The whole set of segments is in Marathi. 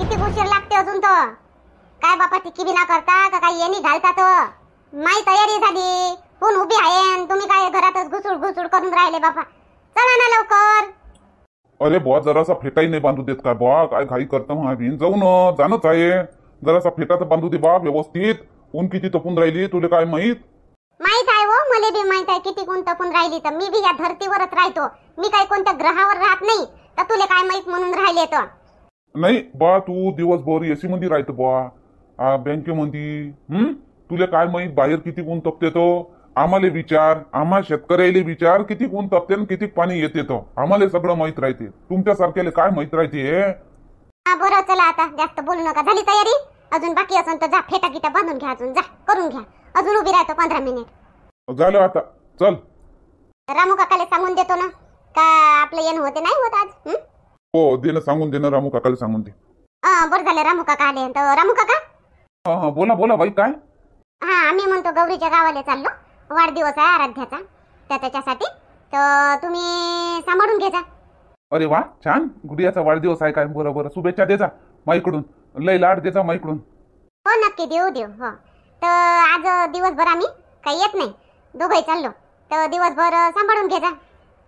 किती उशीर लागते अजून तर. काय बापा टिकी बिना करता का काय येणी घालता तर. माई तयारी झाली, कोण उभी आहे आणि तुम्ही काय घरातच घुसूड घुसूड करून राहिले बापा. चला ना लवकर. अरे बुवा जरासा फेटाही नाही बांधू देत काय बुवा, काय घाई करता म्हणा. जाऊ ना, जाणंच आहे. जरासा फेटा तर बांधू दे बा व्यवस्थित. ऊन किती तपून राहिली तुला काय माहित. माहित आहे हो, मला बी माहित आहे किती कोण तपून राहिली. तर मी बी या धरतीवरच राहतो, मी काही कोणत्या ग्रहावर राहत नाही. तर तुला काय माहित म्हणून राहिले तर. नाही बा तू दिवसभर एसी मध्ये राहतो बुवा, बँकेमध्ये. तुला काय माहित बाहेर किती ऊन तपते तो. आम्हाला विचार, आम्हा शेतकऱ्याला विचार किती ऊन तपते आणि किती पाणी येते तो. आम्हाला सगळं माहित राहते, तुमच्यासारख्याला काय माहित राहते. बरं चला आता जास्त बोलू नका. झाली तयारी? अजून बाकी असेल तर जा फेटा गिटा बांधून घ्या, अजून जा करून घ्या. अजून उभी राहतो 15 मिनिट. झालं आता चल. रामू काकाला सांगून देतो ना का आपलं येणं होते नाही होत आज. हो दे ना, सांगून दे ना, रामू काकाला सांगून दे. बरं झालं रामू काका आले. तर रामू काका. हा बोला बोला बाई काय. आम्ही म्हणतो गौरीच्या गावाला चाललो, वाढदिवस आहे आराध्याचा त्याच्यासाठी. तर तुम्ही सांभाळून घ्यायचा. अरे वा छान, गुडियाचा वाढदिवस आहे काय. बरोबर, शुभेच्छा देजा माईकडून, लय लाड देजा माईकडून. हो नक्की देऊ देऊ. हो तर आज दिवसभर आम्ही काही येत नाही, दोघंही चाललो. तर दिवसभर सांभाळून घ्यायचा.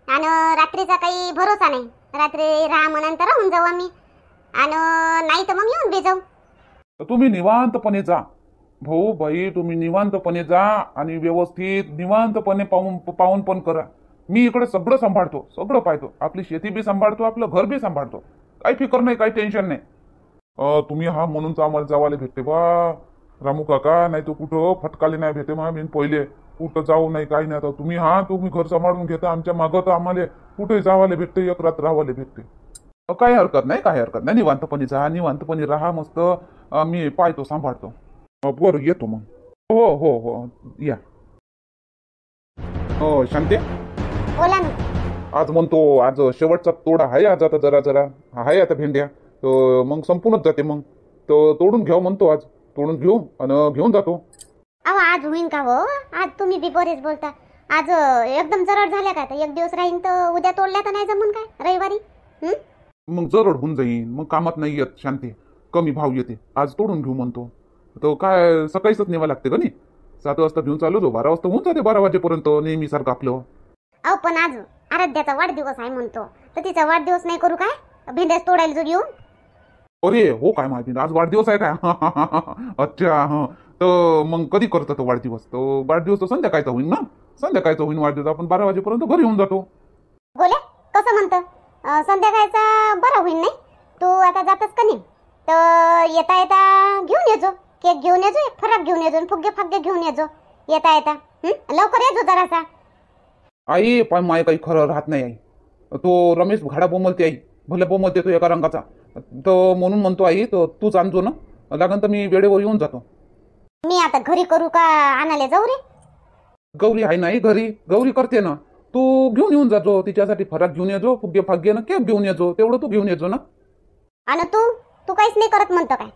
आणि रात्रीचा काही भरोसा नाही, रात्री राहा म्हणून तर राहून जाऊ आम्ही, आणि नाही तर मग येऊन बी जाऊ. तुम्ही निवांतपणे जा भाऊ बाई, तुम्ही निवांतपणे जा आणि व्यवस्थित निवांतपणे पाहून पण करा. मी इकडे सगळं सांभाळतो, सगळं पाहतो. आपली शेती बी सांभाळतो, आपलं घर बी सांभाळतो. काही फिकर नाही, काही टेन्शन नाही. तुम्ही हा म्हणून आम्हाला जावाले भेटते बा रामू काका, नाही तर कुठं फटकाले नाही भेटे मा बिन पहिले. कुठं जाऊ नाही काही नाही. आता तुम्ही घर सांभाळून घेता, आमच्या मागं तर आम्हाला कुठे जावाले भेटते, एक रात राहावाले भेटते. काही हरकत नाही, काही हरकत नाही. निवांतपणे जा, निवांतपणे राहा मस्त. मी पाहतो, सांभाळतो. बरं येतो मग. हो हो हो या. हो शांती बोला ना. आज म्हणतो आज शेवटचा तोडा आहे आज. आता जरा आहे आता भेंड्या, तर मग संपूनच जाते. मग तो तोडून घ्याव म्हणतो, आज तोडून घेऊ आणि घेऊन जातो. अहो आज होईन का हो? आज तुम्ही बी बरेच बोलता. आज एकदम जरड झाल्या का? तर एक दिवस राहीन तर उद्या तोडल्या तर नाही जमून काय रविवारी? मग जरड होऊन जाईन, मग कामात नाही येत शांती, कमी भाव येते. आज तोडून घेऊ म्हणतो. तो काय सकाळीच नेवा लागते का नाही. 7 वाजता घेऊन चालू, 12 वाजता होऊन जाते, 12 वाजेपर्यंत नेहमी सारखं आपलं. अहो पण आज आराध्याचा वाढदिवस आहे म्हणतो, तर तिचा वाढदिवस नाही करू काय? भेंड्यास तोडायला जो घेऊन. अरे हो काय माहिती, आज वाढदिवस आहे काय. अच्छा हा, तर मग कधी करतो तो वाढदिवस? तो वाढदिवस तर संध्याकाळचा होईल ना. संध्याकाळचा होईल वाढदिवस. आपण 12 वाजेपर्यंत घरी येऊन जातो. गोल्या कसं म्हणतं? संध्याकाळचा बरा होईल नाही. तू आता जातच का नाही, तर येता येता घेऊन येजो. केक घेऊन येजो, एक फराक घेऊन येजो, फुगे फागे घेऊन येजो येता येता. लवकर येजो जरासा. आई पण माय काही खरं राहत नाही आई. तो रमेश घाडा बोमलते आई, भले बोमलते तो एका रंगाचा. तो म्हणून म्हणतो आई, तो तूच आणजो ना, लागन तर मी वेळेवर येऊन जातो. मी आता घरी करू का आणायला जाऊ रे? गौरी आहे नाही घरी, गौरी करते ना. तू घेऊन येऊन जातो, तिच्यासाठी फराक घेऊन येजो, फुगे फागे ना केक घेऊन येजो, तेवढं तू घेऊन येजो ना. आणि तू काहीच नाही करत म्हणतो काय?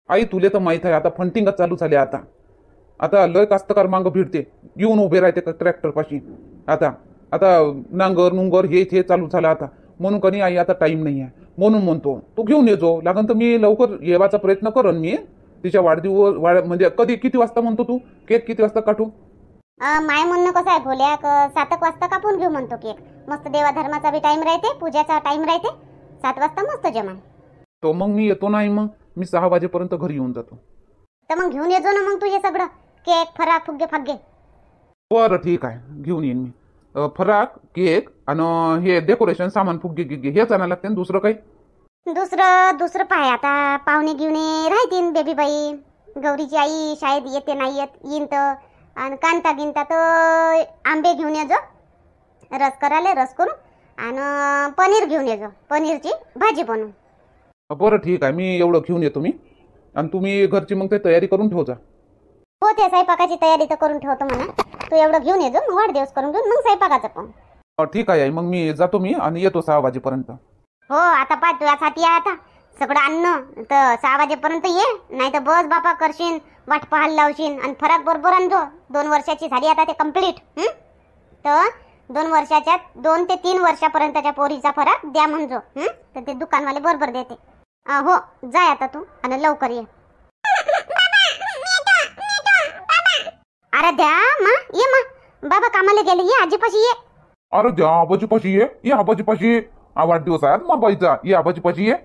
आई तुले तर माहित आहे, आता फंटिंगच चालू झाले. आता लय कास्तकार मागं भिडते, येऊन उभे राहते ट्रॅक्टर पाशी. आता नांगर नुंगर हे चालू झालं आता. म्हणून कधी आई आता टाइम नाही आहे, म्हणून म्हणतो तू घेऊन येजो. लागन तर मी लवकर येवाचा प्रयत्न करन. मी तिच्या वाढदिवस म्हणजे कधी किती वाजता म्हणतो तू? केक किती वाजता काटू? माय म्हणणं कसं आहे भोल्या, 7 वाजता कापून घेऊ म्हणतो केक. मस्त देवा धर्माचा बी टाइम राहते, पूजाचा टाइम राहते. 7 वाजता मस्त जेवण. तो मग मी येतो नाही, मग मी 6 वाजेपर्यंत घरी येऊन जातो. तर मग घेऊन येजो ना मग तू हे सगळं केक फराक फुगे फागे. बरं ठीक आहे, घेऊन येईन मी. फराक केक आणि हे डेकोरेशन सामान फुगे गिगे हेच आणायला लागते. दुसरं काही? दुसरं पाय आता पाहुणे घेऊन राहतील. बेबीबाई गौरीची आई शाळेत येते नाही येईन तर. आणि कांता गिंता तर आंबे घेऊन येजो, रस करायला रस करू. आणि पनीर घेऊन येजो, पनीरची भाजी बनवू. बरं ठीक आहे, मी एवढं घेऊन येतो मी. आणि तुम्ही घरची मग ते तयारी करून ठेवजा. हो ते स्वयंपाकाची तयारी तर करून ठेवतो म्हणा. तू एवढं घेऊन येजो, मग वाढदिवस करून घेऊन मग स्वयंपाकाचं पण. ठीक आहे मग मी जातो मी आणि येतो 6 वाजेपर्यंत. हो आता पाय तुझ्यासाठी आहे आता सगळं आणणं. तर 6 वाजेपर्यंत ये, नाही तर बस बापा करशील, वाट पाहायला लावशील. आणि फराक बरोबर आणजो. 2 वर्षाची झाली आता ते कम्प्लीट. तर 2 वर्षाच्या 2 ते 3 वर्षापर्यंतच्या पोरीचा फराक द्या म्हणजो. तर ते दुकानवाले बरोबर देते. हो जाय आता तू आणि लवकर ये. आराध्या मा ये मा, बाबा कामाला गेले, ये आजीपाशी ये. अरे द्या आबाजीपाशी ये आबाजीपाशी ये. हा वाढदिवस आहे मा बाईचा, ये आबाजीपाशी ये.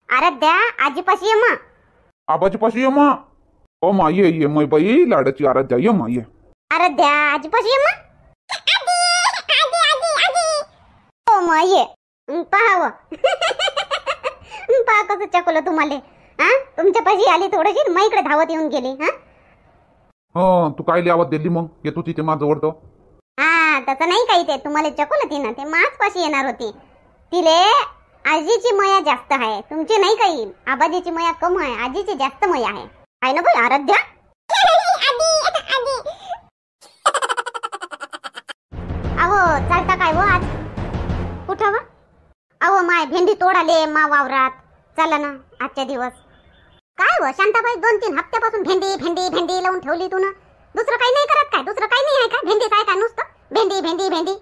आराध्या आजीपाशी ये मा. आबाजीपाशी ये मा. ओ मा ये मै बाई लाडाची आराध्या, ये मा ये. आराध्या आजीपाशी ये मा. हो मा ये. पहा पहा कसं चकवलं तुम्हाला. हा तुमच्या पाशी आली थोडीशी, मग इकडे धावत येऊन गेली. हा तू काय आवाज दिली मग, येतो तिथे माझं वरतो. हा तसं नाही काही, ते तुम्हाला चकवलं ती ना, ते माझ पाशी येणार होती. तिले आजीची मया जास्त आहे, तुमची नाही काही. आबाजीची मया कम आहे, आजीची जास्त मया आहे ना बाई आराध्या. अहो चालता काय हो आज कुठं वा? अहो माय भेंडी तोडाले मा वावरात. चला ना आजच्या दिवस. काय हो शांताबाई, 2-3 हप्त्यापासून भेंडी भेंडी भेंडी लावून ठेवली तू ना. दुसरं काही नाही करत काय? दुसरं काही नाही आहे का? भेंडीच आहे का नुसतं? भेंडी भेंडी भेंडी.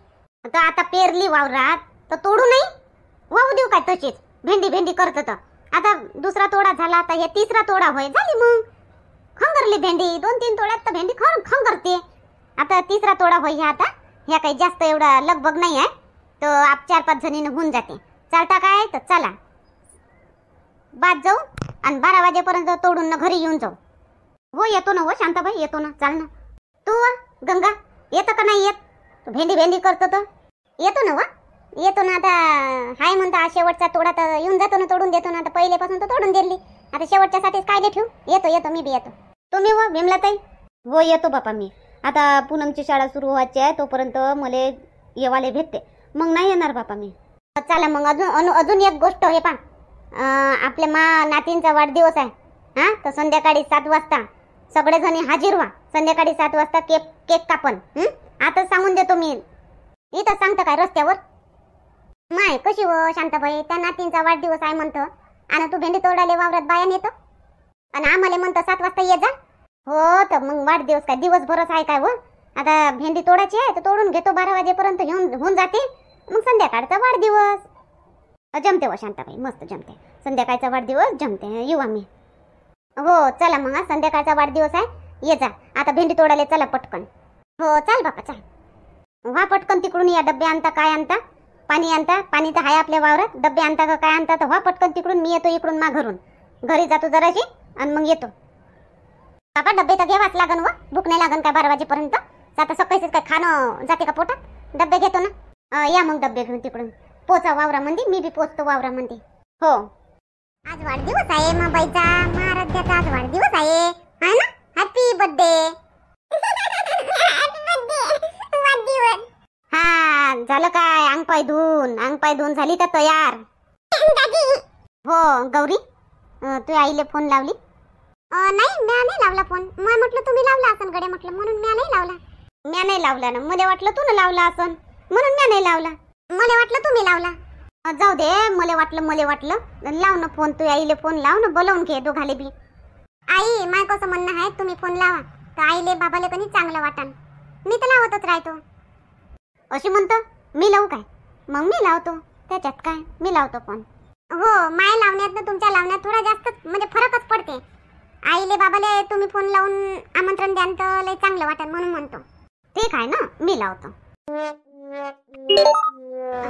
तर आता पेरली वावरात तर तोडू नाही, वाहू देऊ काय तशीच? भेंडी भेंडी करत तर आता दुसरा तोडा झाला, आता हे तिसरा तोडा होय झाली. मग खंगरली भेंडी, 2-3 तोड्यात तर भेंडी खंगरते. आता तिसरा तोडा होय ह्या. आता ह्या काही जास्त एवढा लगबग नाही आहे, तर आप 4-5 जणीनं होऊन जाते. चालता काय? तर चला बाद जाऊ आणि 12 वाजेपर्यंत तोडून ना घरी येऊन जाऊ. हो येतो ना, हो शांताबाई येतो ना. चाल ना तू वा गंगा, येतं का नाही येत? तू भेंडी भेंडी करतो तर येतो ना वा. येतो ना आता. हाय म्हणता शेवटचा तोडा तर येऊन जातो ना, तोडून देतो ना. आता पहिलेपासून तर तोडून दिली, आता शेवटच्यासाठीच काय ठेवू. येतो मी बी येतो. तुम्ही व विमलाताई? हो येतो बापा मी. आता पूनमची शाळा सुरू व्हायची आहे, तोपर्यंत मला येवाले भेटते, मग नाही येणार बापा मी. चला मग अजून एक गोष्ट हे पा, आपल्या नातींचा वाढदिवस आहे. हा तर संध्याकाळी 7 वाजता सगळेजणी हाजीर व्हा. संध्याकाळी 7 वाजता केक कापण. आता सांगून देतो मी. इथं सांगतं काय रस्त्यावर? माय कशी हो शांताबाई, त्या नातींचा वाढदिवस आहे म्हणतं, आणि तू भेंडी तोडाले वावरात बाया नेतो आणि आम्हाला म्हणतं 7 वाजता ये जा. हो तर मग वाढदिवस काय दिवसभरच आहे काय? हो आता भेंडी तोडायची आहे तर तोडून घेतो, 12 वाजेपर्यंत होऊन जाते. मग संध्याकाळचा वाढदिवस जमते व शांताबाई, मस्त जमते. संध्याकाळचा वाढदिवस जमते, येऊ आम्ही. हो चला मग, संध्याकाळचा वाढदिवस आहे, ये जा. आता भेंडी तोडाले चला पटकन. हो चाल बापा चाल. व्हा पटकन तिकडून या. डब्बे आणता काय आणता? पाणी आणता? पाणी तर आहे आपल्या वावरात. डब्बे आणता का काय आणता? तर व्हा पटकन तिकडून. मी येतो इकडून मा घरून. घरी जातो जराशी आणि मग येतो. बाबा डब्बे तर घ्यावाच लागन व, भूक नाही लागन काय 12 वाजेपर्यंत? आता सकाळीच काय खाणं जाते का पोटात? डब्बे घेतो ना. या मग डब्बे घेऊन तिकडून. पोचा वावरामध्ये, मी बी पोचतो वावरामध्ये. हो आज वाढदिवस आहे मा बाईचा, आराध्याचा आज वाढदिवस आहे ना. Happy birthday. हा झालं काय? अंग पाय धुवून झाली तर तयार? हो गौरी, तू आईले फोन लावली? नाही म्या नाही लावला फोन. मी म्हटलं तुम्ही लावला असन गडे, म्हटलं म्हणून म्या नाही लावला. म्या नाही लावला ना, मला वाटलं तू लावला असन म्हणून म्या नाही लावला. मला वाटलं तुम्ही लावला. जाऊ दे, मला वाटलं लाव ना फोन. तू आईले फोन लाव ना, बोलवून घे दोघाले बी. आई माय कसं म्हणणं आहे, तुम्ही फोन लावा तर आईले बाबाले कधी चांगलं वाटन. मी तर लावतच राहतो. अशी म्हणतो मी लावू काय? मग मी लावतो, त्याच्यात काय, मी लावतो फोन. हो माय लावण्यात तुमच्या लावण्यात थोडा जास्त म्हणजे फरकच पडते. आईले बाबाले तुम्ही फोन लावून आमंत्रण द्याल तर लय चांगलं वाटन म्हणून म्हणतो. ठीक आहे ना, मी लावतो.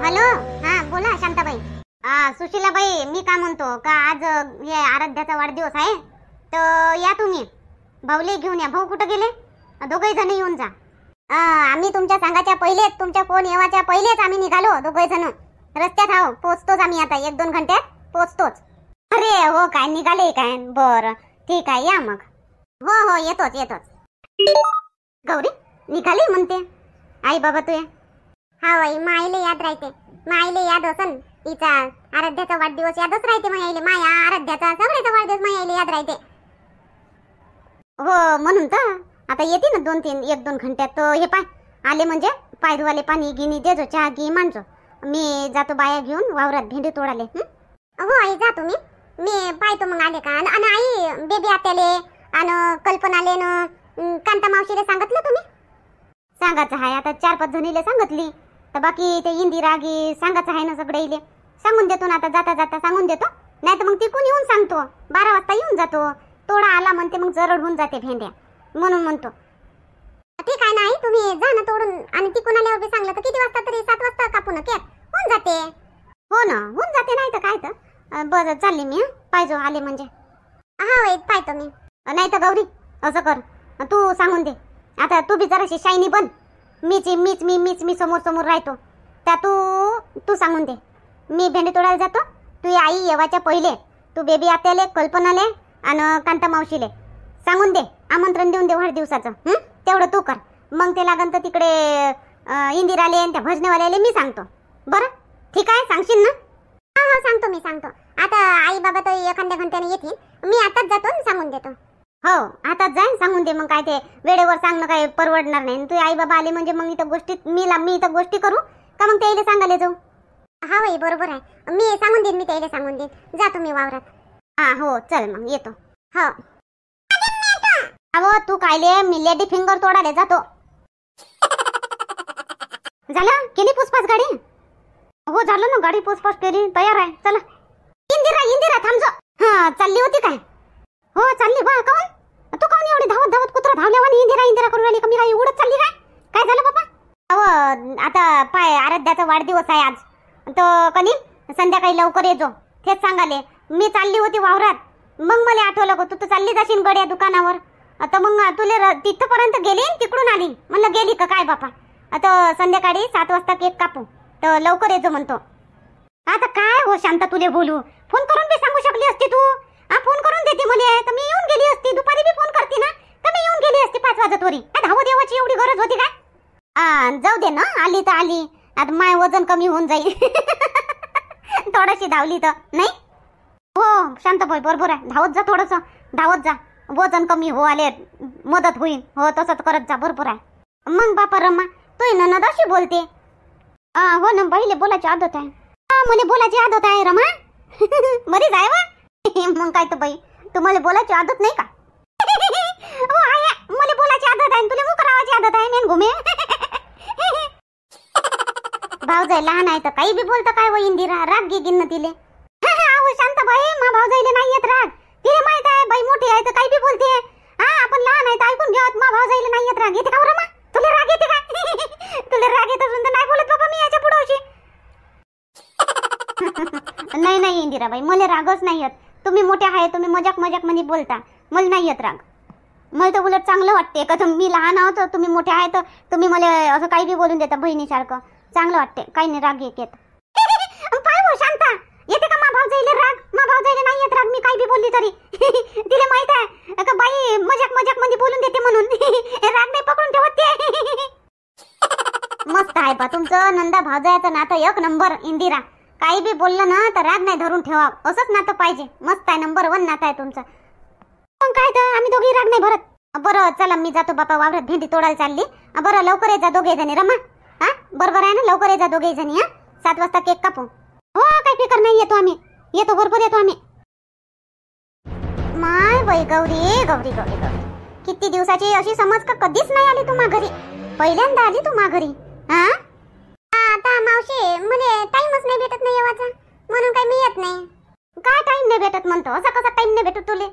हॅलो, हा बोला शांताबाई. सुशीलाबाई, मी काय म्हणतो का आज हे आराध्याचा वाढदिवस आहे, तर या तुम्ही. भाऊले घेऊन या. भाऊ कुठं गेले? दोघे जण येऊन जा. आम्ही तुमच्या सांगाच्या पहिलेच, तुमच्या फोन येवाच्या पहिलेच आम्ही निघालो दोघे जण. रस्त्यात आहो, पोचतोच आम्ही आता 1-2 घंट्यात पोचतोच. अरे हो काय, निघाले काय? बरं ठीक आहे, या मग. हो येतोच. गौरी निघाली म्हणते आई बाबा तू? हा बाई, माईले याद राहते. माईले याद असन तिचा आराध्याचा वाढदिवस यादच राहते. माईले माया आराध्याचा सगळ्याचा वाढदिवस माईले याद राहते. हो म्हणून तर आता येते ना 1-2 घंट्यात. तो हे पाय आले म्हणजे पाय धुवाले पाणी गिनी देजो, चहा घी मांडजो. मी जातो बाया घेऊन वावरात भेंडी तोडाले. हो आई जातो मी पाहतो मग आले का. आणि आई बेबी आत्याले आणि कल्पनाले न कांता मावशीले सांगितलं तुम्ही? सांगायचं आहे आता 4-5 जणीले सांगितली, तर बाकी ते इंदिरा गी सांगायचं आहे ना सगळे इले. सांगून देतो ना आता, जाता सांगून देतो. नाही तर मग तिकून येऊन सांगतो, 12 वाजता येऊन जातो. तोडा आला म्हणते मग जरड होऊन जाते भेंड्या, म्हणून म्हणतो. ठीक आहे नाही, तुम्ही जा ना तोडून, आणि तिकून आल्यावर बी सांगलं तर किती वाजता तरी 7 वाजता कापू ना केक, होऊन जाते. हो ना, होऊन जाते. नाही तर काय तर बरं चालली मी, पाहिजे आले म्हणजे. हा वय पाहतो मी. नाही तर गौरी असं कर, तू सांगून दे. आता तू बी जराशी शायनी बन. मी समोर समोर राहतो त्या तू सांगून दे. मी भेंडी तोडायला जातो, तू आई येवाच्या पहिले तू बेबी आत्याले, कल्पनाले आणि कांता मावशीले सांगून दे, आमंत्रण देऊन दे वाढदिवसाचं. तेवढं तू कर. मग ते लागन तर तिकडे इंदिराले आणि त्या भजनेवाल्याले मी सांगतो. बरं ठीक आहे, सांगशील ना? हो सांगतो, मी सांगतो. आता आई बाबा तर एखाद्या घंट्याने येतील, मी आताच जातो आणि सांगून देतो. हो आताच जाईन, सांगून दे. मग काय ते वेळेवर सांगणं काय परवडणार नाही. तू आई बाबा आले म्हणजे मग इथं गोष्टीत मी इथं गोष्टी करू का मग त्याला सांगायला जाऊ? हा बाई बरोबर आहे, मी सांगून देईन, मी त्याला सांगून देईन. जातो मी वावरात. हा हो चल मग येतो. हो अहो तू कायले, मी लेडी फिंगर तोडायला जातो. झालं केली पुसपास गाडी? हो झालं ना, गाडी पुसपास केली, तयार आहे. चला इंदिरा थांब जो. हा चालली होती काय? हो चालली. बा काऊन तू काऊन एवढी धावत कुत्रा धावल्यावानी इंदिरा करून राहिली का? मी काय उडत चालली काय झालं बाबा? अहो आता पाय आराध्याचा वाढदिवस आहे आज, तर कधी संध्याकाळी लवकर येजो, तेच सांगाले. मी चालली होती वावरात, मग मला आठवलं तू तर चालली जाशील गड्या दुकानावर. आता मग तुले तिथपर्यंत गेली तिकडून आली, म्हणलं गेली का काय बापा. आता संध्याकाळी 7 वाजता केक कापू, तर लवकर येजो म्हणतो. आता काय हो शांता, तुले बोलू, फोन करून बी सांगू शकली असती तू. फोन करून देते मला तर मी येऊन गेली असती. दुपारी बी फोन करते ना तर मी येऊन गेली असती 5 वाजतवरी. धावत देवाची एवढी गरज होती काय? जाऊ दे ना, आली तर आली. आता माय वजन कमी होऊन जाईल थोडीशी धावली तर नाही. हो शांताबाई बरोबर आहे, धावत जा, थोडंसं धावत जा, वजन कमी हो आले मदत होईल. हो तसंच करत जा, बरोबर आहे. मग बापा रमा तू ननद अशी बोलते? हो ना, बाईले बोलायची आदत आहे. मला बोलायची आदत आहे रमा बरी जाय वा. मग काय तर बाई, तुम्हाला बोलायची आदत नाही का? हो आहे, मला बोलायची आदत आहे, तुला मुख रावायची आदत आहे. मेन घुमे भाऊजाई लहान आहे तर काही बी बोलतं काय व इंदिरा, राग गे गिन्न तिले. अहो शांताबाई, मा भाऊजाईले नाही येत राग, तिला माहित आहे बाई मोठी आहे तर काही बी बोलते. आपण लहान आहे तर ऐकून घेत. मा भाऊजाईले नाही येत राग. येते का रमा? तुला राग येते का? तुला राग येत असून तर नाही बोलत बाबा मी याच्या पुढे. नाही इंदिराबाई, मला रागच नाही येत. तुम्ही मोठे आहे, तुम्ही मजाक मध्ये बोलता, मला नाही येत राग. मला तर उलट चांगलं वाटते का मी लहान आहोत, तुम्ही मोठे आहे तर तुम्ही मला असं काही बी बोलून देता बहिणीसारखं. चांगलं वाटते, काही नाही राग येत. काय हो शांता, येते का मा भाऊजाईले राग? मा भाऊजाईले नाही येत राग, मी काही बी बोलली तरी. तिला माहित आहे का बाई मजाक मध्ये बोलून देते म्हणून राग नाही पकडून ठेवत ते. मस्त आहे बा तुमचं नंदा भाऊजाईचं नातं, एक नंबर. इंदिरा काही बी बोललं ना तर राग नाही धरून ठेवा, असंच नातं पाहिजे. मस्त आहे, नंबर 1 नातं आहे तुमचं. मग काय तर आम्ही दोघी राग नाही भरत. बरं चला मी जातो बापा वावरात, भेंडी तोडायला चालली. बरं लवकर ये जा दोघे जणी रमा. बरोबर आहे ना, लवकर ये जा दोघे जणी. 7 वाजता केक कापू. हो काही फिकर नाही, येतो आम्ही, येतो बरोबर येतो आम्ही. माय बाई गौरी, किती दिवसाची अशी समज का कधीच नाही आली तू मा घरी, पहिल्यांदा आली तू मा घरी. आता मावशी मला टाइमच नाही भेटत नाही येवाचा, म्हणून काही मी येत नाही. काय टाइम नाही भेटत म्हणतो? असा कसा टाइम नाही भेटत तुले?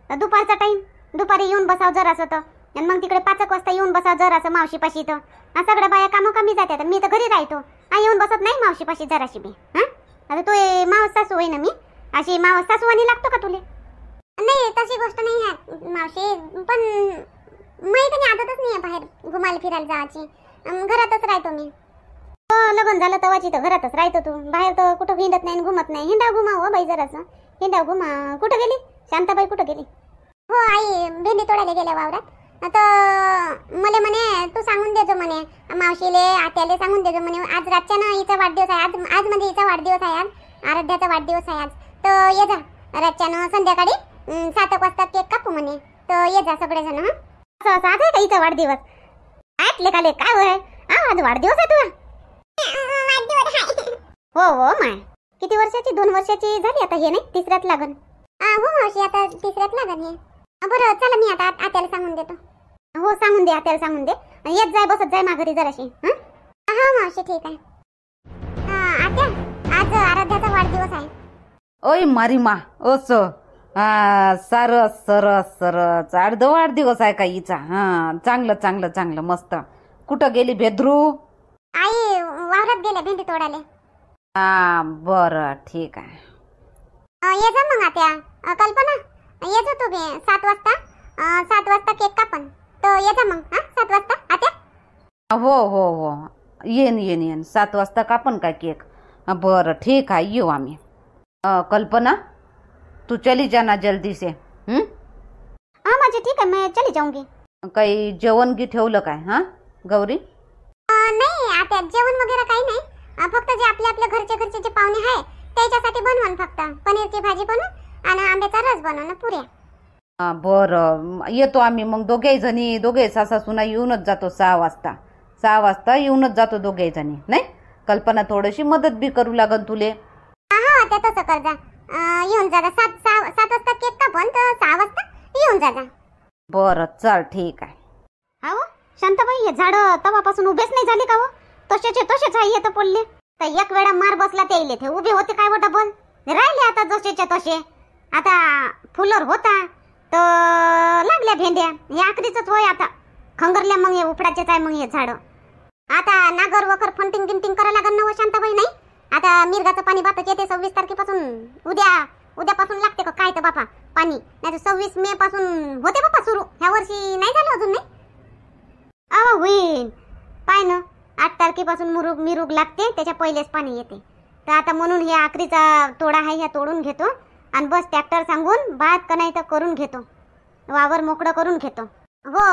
दुपारचा टाइम, दुपारी येऊन बसाव जरासं तर, आणि मग तिकडे 5 वाजता येऊन बसाव जरासं मावशीपाशी. तर सगळ्या बाया कामं कमी जातात, मी तर घरी राहतो. येऊन बसत नाही मावशीपाशी जराशी बी. आता तू मावस सासू होई ना, मी अशी मावस सासूवानी लागतो का तुले? नाही तशी गोष्ट नाही आहे मावशी, पण माहिती नाही, आदतच नाही आहे बाहेर घुमायला फिरायला जायची. घरातच राहतो मी. लग्न झालं तवाची तर घरातच राहतो तू, बाहेर तर कुठं हिंडत नाही घुमत नाही. हिंडाव घुमाव बाई जरासं, हिंडाव घुमा. कुठं गेली शांताबाई, कुठं गेली? हो आई भेंडी तोडायला गेल्या वावरात. तर मला म्हणे तू सांगून देजो म्हणे मावशीले आत्याले, सांगून देजो म्हणे आज रातच्यानं हिचा वाढदिवस आहे. आज म्हणजे हिचा वाढदिवस आहे, आज आराध्याचा वाढदिवस आहे आज. तर ये जा रातच्यानं संध्याकाळी 7 वाजता केक कापू म्हणे, तर ये जा सगळेजण. असं आज आहे का हिचा वाढदिवस? ऐकले काले काय होय? आज वाढदिवस आहे तुझा? हो माय, किती वर्षाची? 2 वर्षाची झाली आता, हे नाही 3ऱ्यात लागन. हो मावशी आता 3ऱ्यात लागन हे. बरं चला मी आता आत्याला सांगून देतो. हो सांगून दे, आत्याला सांगून दे. येत जाय बसत जाय माघारी जराशी. हा मावशी ठीक आहे. आत्या आज आराध्याचा वाढदिवस आहे. ओय मारी मा असं सरस सरस सरस वाढदिवस आहे का हिचा? चांगलं चांगलं चांगलं मस्त. कुठं गेली भेद्रू? आई वावरात गेले भेंडी तोडाले. बरं ठीक आहे. ये जा मग आत्या. कल्पना ये जा तू बी 7 वाजता. 7 वाजता केक कापन तर ये जा मग. 7 वाजता आत्या. हो हो हो येईन 7 वाजता कापन का केक? बरं ठीक आहे येऊ आम्ही. कल्पना तू चली जाना जल्दी से. माझे ठीक आहे मैं चली जाऊंगी. काही जेवण की ठेवलं काय गौरी? नाही आत्या जेवण वगैरे काही नाही. फक्त जे आपल्या घरचे जे पाहुणे आहे त्याच्यासाठी बनवून फक्त पनीरची भाजी बनवून आणि आंब्याचा रस बनवून पुऱ्या. बरं येतो आम्ही मग दोघे सासा सुना येऊनच जातो 6 वाजता. 6 वाजता येऊनच जातो दोघे जणी. नाही कल्पना थोडीशी मदत बी करू लागन तुले. हा त्या तसं कर जा. येऊन जा 7 वाजता केक कापन तर 6 वाजता येऊन जा. बरं चल ठीक आहे. हो शांताबाई हे झाड तवापासून उभेच नाही झाले का हो? तसेच आहे येतं पडले. तर एक वेळा मार बसला ते ते उभे होते काय वाटत डबल राहिले आता जसेच्या तसे. आता फुलर होता तर लागल्या भेंड्या. हे आखरीच होय आता खंगरल्या मग हे उपडाचेच आहे मग हे झाड. आता नागर वकर फंटिंग गिंटिंग करायला लागन ना शांताबाई. नाही आता मिरगाचं पाणी बातच येते 26 तारखेपासून. उद्यापासून लागते का काय तर बापा पाणी? नाही 26 मे पासून होते बापा सुरू. ह्या वर्षी नाही झालं अजून. नाही होईल पाय ना 8 तारखेपासून मिरूग लागते त्याच्या पहिलेच पाणी येते. तर आता म्हणून हे आखरीचा तोडा आहे ह्या तोडून घेतो आणि बस ट्रॅक्टर सांगून भात का नाही तर करून घेतो. वावर मोकळं करून घेतो. हो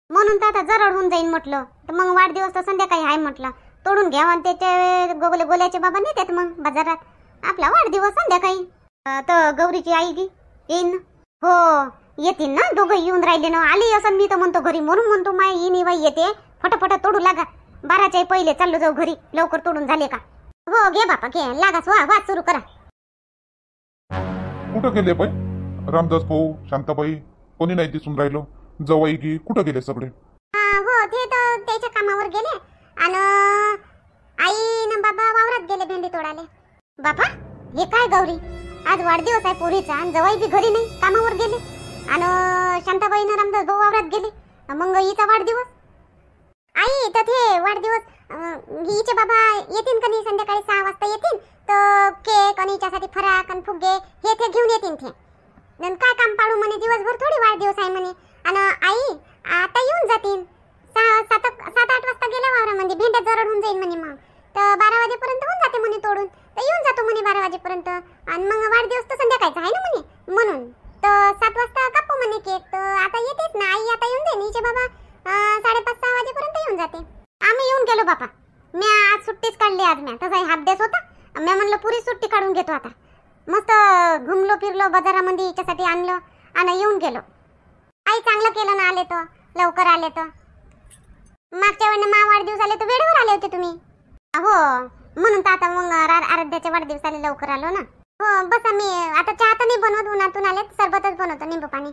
म्हणून तर आता जरड होऊन जाईन म्हटलं. तर मग वाढदिवस तर संध्याकाळी आहे म्हटलं तोडून घ्यावा आणि त्याचे गोल्याचे बाबा नेतात मग बाजारात. आपला वाढदिवस संध्याकाळी. तर गौरीची आई गी येईन. हो येतील ना दोघं येऊन राहिले ना. आली असं मी तर म्हणतो घरी म्हणून म्हणतो माय येईन बाई येते फटाफट तोडू लागा. 12च्या पहिले चाललो जाऊ घरी लवकर तोडून झाले का. हो घे बापा घे लागा वाद सुरू करा. कुठं गेले बाई? रामदास भाऊ शांताबाई कोणी नाही दिसून राहिलो. जवाई की कुठं गेले सगळे? हो ते तर त्याच्या कामावर गेले आणि आई न बाबा वावरात गेले भेंडी तोडाले. बापा हे काय गौरी आज वाढदिवस आहे पोरीचा आणि जवाई बी घरी नाही कामावर गेले आणि शांताबाई न रामदास भाऊ वावरात गेले. मग हिचा वाढदिवस. आई तर ते वाढदिवस हिचे बाबा येतील का नाही संध्याकाळी 6 वाजता येतील तर केक आणि हिच्यासाठी फराक आणि फुगे हे ते घेऊन येतील. ते काय काम पाडू म्हणे दिवसभर थोडी वाढदिवस आहे म्हणे. आणि आई आता येऊन जातील 7-8 वाजता गेल्या वावरामध्ये भेंड्या जरड होऊन जाईल म्हणे. मग तर 12 वाजेपर्यंत होऊन जाते म्हणे तोडून. तर येऊन जातो म्हणे 12 वाजेपर्यंत आणि मग वाढदिवस तर संध्याकाळचा आहे ना म्हणे. म्हणून तर 7 वाजता कापू म्हणे केक. तर आता येतेच ना आई आता येऊन जाईल. हिचे बाबा 5:30-6 वाजेपर्यंत येऊन जाते. आम्ही येऊन गेलो बापा. मी आज सुट्टीच काढली. आज मी तसा हाफ डेच होता. मी म्हणलं पुरी सुट्टी काढून घेतो आता. मस्त घुमलो फिरलो बाजारामध्ये हिच्यासाठी आणलं आणि येऊन गेलो. आई चांगलं केलं ना आले तर लवकर आले तर. मागच्या वेळेला मा वाढदिवस आले तर वेळेवर आले होते तुम्ही. हो म्हणून तर आता मग आराध्याच्या वाढदिवसाला लवकर आलो ना. हो बस आम्ही आता चहा तर नाही बनवत. उन्हातून आले सरबतच बनवतो निंबू पाणी.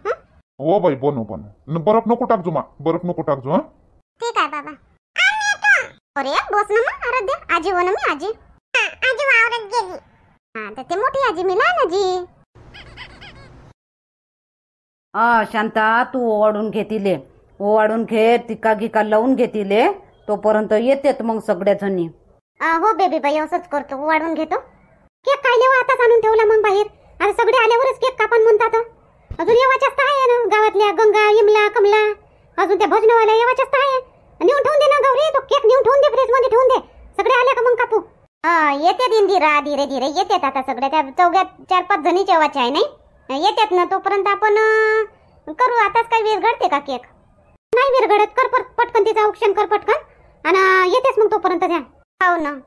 हो बाई बनव बर्फ नको टाकजो मा. बर्फ नको टाकजो. ठीक आहे बाबा. अरे बस ना मग आराध्या. आजी हो ना मी आजी. आजी वावरात गेली. तर ते मोठी आजी मी लहान आजी. शांता तू ओवाळून घेतीले. ओवाळून घे टिका गिका लावून घेतीले तोपर्यंत येतेत मग सगळ्या जणी. हो बेबी बाई असंच करतो वाढून घेतो. केक काय आताच आणून ठेवला मग बाहेर. आता सगळे आल्यावरच केक कापण म्हणतात. अजून येवाच्याच तर आहे ना गावातल्या गंगा इमला कमला अजून त्या भजनवाल्या येवाच्याच तर आहे. नेऊन ठेवून दे ना गौरी. तो केक नेऊन ठेवून दे फ्रीज मध्ये ठेवून दे. सगळे आले का मग कापू. येते इंदिरा धीरे धीरे येतात आता सगळ्या. त्या 4-5 जणीच्या येवाच्या आहे नाही येतात ना. तोपर्यंत आपण करू. आताच काही विरघडते का केक? नाही विरघडत. कर पटकन तिचा औक्षण कर पटकन आणि येतेच मग तोपर्यंत द्या. हो ना.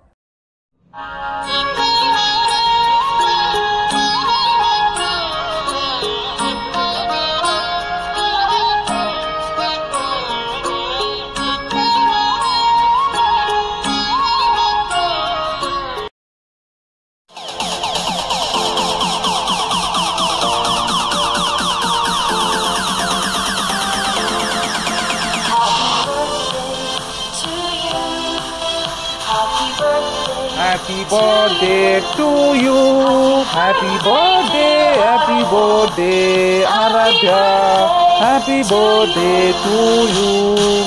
Happy birthday to you. Happy birthday Aaradhya. Happy birthday to you.